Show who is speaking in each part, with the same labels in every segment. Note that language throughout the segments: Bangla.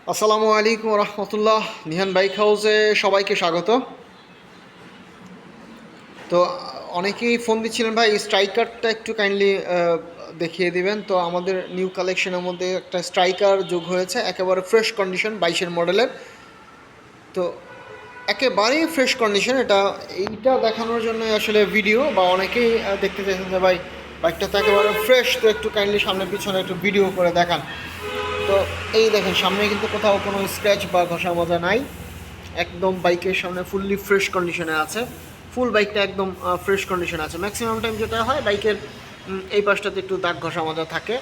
Speaker 1: আসসালামু আলাইকুম রহমতুল্লাহ। নিহান বাইক হাউসে সবাইকে স্বাগত। তো অনেকেই ফোন দিচ্ছিলেন ভাই স্ট্রাইকারটা একটু কাইন্ডলি দেখিয়ে দিবেন। তো আমাদের নিউ কালেকশনের মধ্যে একটা স্ট্রাইকার যোগ হয়েছে, একেবারে ফ্রেশ কন্ডিশন 22-এর মডেলের। তো একেবারেই ফ্রেশ কন্ডিশন। এইটা দেখানোর জন্য আসলে ভিডিও বা অনেকেই দেখতে চাইছেন যে ভাই বাইকটা তো একেবারে ফ্রেশ, তো একটু কাইন্ডলি সামনে পিছনে একটু ভিডিও করে দেখান। তো এই দেখেন সামনে কিন্তু কোথাও কোনো স্ক্র্যাচ বা ঘষা মাজা নাই, একদম বাইকের সামনে ফুললি ফ্রেশ কন্ডিশনে আছে। ফুল বাইকটা একদম ফ্রেশ কন্ডিশনে আছে। ম্যাক্সিমাম টাইম যেটা হয় বাইকের এই পাশটাতে একটু দাগ ঘষা মাজা থাকে,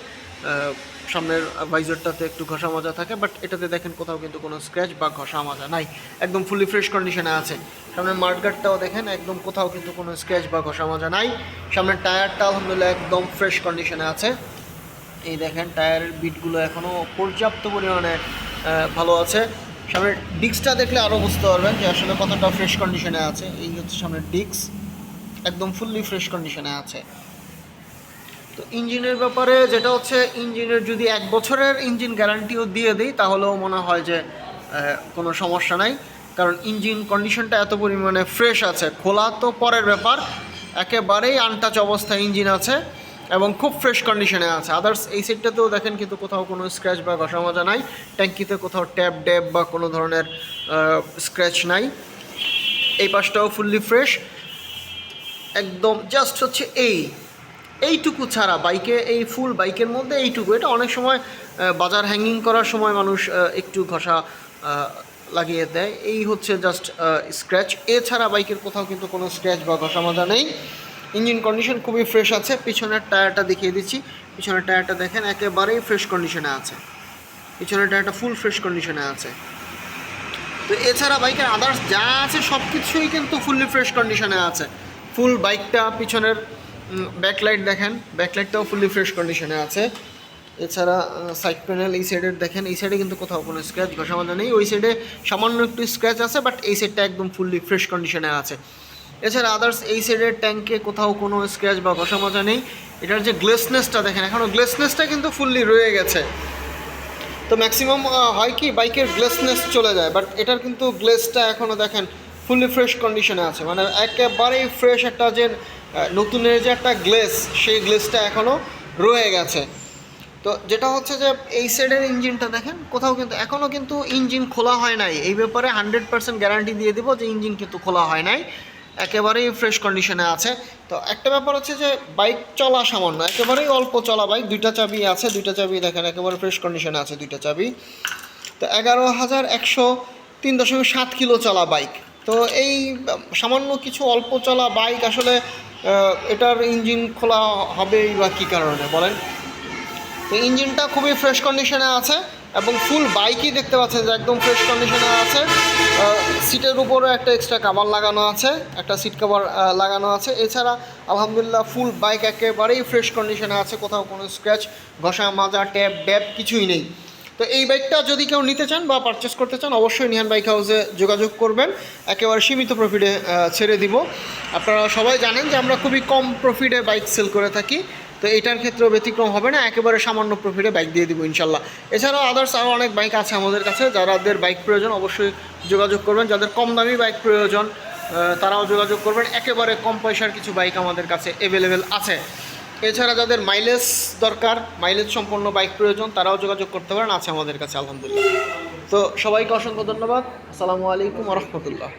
Speaker 1: সামনের ভাইজারটাতে একটু ঘষা মাজা থাকে, বাট এটাতে দেখেন কোথাও কিন্তু কোনো স্ক্র্যাচ বা ঘষা মাজা নাই, একদম ফুললি ফ্রেশ কন্ডিশনে আছে। সামনের মার্কগার্ডটাও দেখেন একদম কোথাও কিন্তু কোনো স্ক্র্যাচ বা ঘষা মাজা নাই। সামনের টায়ারটা আলহামদুলিল্লাহ একদম ফ্রেশ কন্ডিশনে আছে। এই দেখেন টায়ারের বিটগুলো এখনও পর্যাপ্ত পরিমাণে ভালো আছে। সামনের ডিস্কটা দেখলে আরও বুঝতে পারবেন যে আসলে কতটা ফ্রেশ কন্ডিশনে আছে। এই হচ্ছে সামনের ডিস্ক, একদম ফুললি ফ্রেশ কন্ডিশনে আছে। তো ইঞ্জিনের ব্যাপারে যেটা হচ্ছে, ইঞ্জিনের যদি 1 বছরের ইঞ্জিন গ্যারান্টিও দিয়ে দিই তাহলেও মনে হয় যে কোনো সমস্যা নাই, কারণ ইঞ্জিন কন্ডিশনটা এত পরিমাণে ফ্রেশ আছে। খোলা তো পরের ব্যাপার, একেবারেই আনটাচ অবস্থায় ইঞ্জিন আছে এবং খুব ফ্রেশ কন্ডিশনে আছে। আদার্স এই সাইডটাতেও দেখেন কিন্তু কোথাও কোনো স্ক্র্যাচ বা ঘষা মাজা নাই। ট্যাঙ্কিতে কোথাও ট্যাপ ড্যাপ বা কোনো ধরনের স্ক্র্যাচ নাই। এই পাশটাও ফুললি ফ্রেশ একদম। জাস্ট হচ্ছে এইটুকু ছাড়া বাইকে, এই ফুল বাইকের মধ্যে এইটুকু, এটা অনেক সময় বাজার হ্যাঙ্গিং করার সময় মানুষ একটু ঘষা লাগিয়ে দেয়, এই হচ্ছে জাস্ট স্ক্র্যাচ। এছাড়া বাইকের কোথাও কিন্তু কোনো স্ক্র্যাচ বা ঘষা মাজা নেই। ইঞ্জিন কন্ডিশন খুবই ফ্রেশ আছে। পিছনের টায়ারটা দেখিয়ে দিচ্ছি। পিছনের টায়ারটা দেখেন একেবারেই ফ্রেশ কন্ডিশনে আছে। পিছনের টায়ারটা ফুল ফ্রেশ কন্ডিশনে আছে। তো এছাড়া বাইকের আদার্স যা আছে সব কিছুই কিন্তু ফুললি ফ্রেশ কন্ডিশনে আছে। ফুল বাইকটা পিছনের ব্যাকলাইট দেখেন, ব্যাকলাইটটাও ফুললি ফ্রেশ কন্ডিশনে আছে। এছাড়া সাইড প্যানেল এই সাইডের দেখেন, এই সাইডে কিন্তু কোথাও কোনো স্ক্র্যাচ ঘষা মাজা নেই। ওই সাইডে সামান্য একটু স্ক্র্যাচ আছে, বাট এই সাইডটা একদম ফুললি ফ্রেশ কন্ডিশনে আছে। এছাড়া আদার্স এই সাইডের ট্যাঙ্কে কোথাও কোনো স্ক্র্যাচ বা ঘষা মাজা নেই। এটার যে গ্লেসনেসটা দেখেন, এখনও গ্লেসনেসটা কিন্তু ফুললি রয়ে গেছে। তো ম্যাক্সিমাম হয় কি বাইকের গ্লেসনেস চলে যায়, বাট এটার কিন্তু গ্লেসটা এখনও দেখেন ফুললি ফ্রেশ কন্ডিশনে আছে। মানে একেবারেই ফ্রেশ একটা যে নতুনের যে একটা গ্লেস, সেই গ্লেসটা এখনও রয়ে গেছে। তো যেটা হচ্ছে যে এই সাইডের ইঞ্জিনটা দেখেন কোথাও কিন্তু এখনও কিন্তু ইঞ্জিন খোলা হয় নাই। এই ব্যাপারে 100% গ্যারান্টি দিয়ে দেবো যে ইঞ্জিন কিন্তু খোলা হয় নাই, একেবারেই ফ্রেশ কন্ডিশনে আছে। তো একটা ব্যাপার হচ্ছে যে বাইক চলা সামান্য, একেবারেই অল্প চলা বাইক। 2টা চাবি আছে, 2টা চাবি দেখেন একেবারে ফ্রেশ কন্ডিশনে আছে 2টা চাবি। তো 11,103.7 কিলো চলা বাইক। তো এই সামান্য কিছু অল্প চলা বাইক আসলে এটার ইঞ্জিন খোলা হবেই বা কী কারণে বলেন। তো ইঞ্জিনটা খুবই ফ্রেশ কন্ডিশনে আছে এবং ফুল বাইকই দেখতে পাচ্ছেন যে একদম ফ্রেশ কন্ডিশনে আছে। সিটের উপরে একটা এক্সট্রা কাভার লাগানো আছে, একটা সিট কাভার লাগানো আছে। এছাড়া আলহামদুলিল্লাহ ফুল বাইক একেবারেই ফ্রেশ কন্ডিশনে আছে, কোথাও কোনো স্ক্র্যাচ ঘষা মাজা ট্যাপ ড্যাপ কিছুই নেই। তো এই বাইকটা যদি কেউ নিতে চান বা পারচেস করতে চান অবশ্যই নিহান বাইক হাউসে যোগাযোগ করবেন। একেবারে সীমিত প্রফিটে ছেড়ে দিব। আপনারা সবাই জানেন যে আমরা খুবই কম প্রফিটে বাইক সেল করে থাকি। তো এটার ক্ষেত্রেও ব্যতিক্রম হবে না, একেবারে সামান্য প্রফিটে বাইক দিয়ে দিব ইনশাল্লাহ। এছাড়াও আদার্স আরও অনেক বাইক আছে আমাদের কাছে, যাদের বাইক প্রয়োজন অবশ্যই যোগাযোগ করবেন। যাদের কম দামি বাইক প্রয়োজন তারাও যোগাযোগ করবেন। একেবারে কম পয়সার কিছু বাইক আমাদের কাছে অ্যাভেলেবেল আছে। এছাড়া যাদের মাইলেজ দরকার, মাইলেজ সম্পন্ন বাইক প্রয়োজন, তারাও যোগাযোগ করতে পারেন, আছে আমাদের কাছে আলহামদুলিল্লাহ। তো সবাইকে অসংখ্য ধন্যবাদ। আসসালামু আলাইকুম রহমতুল্লাহ।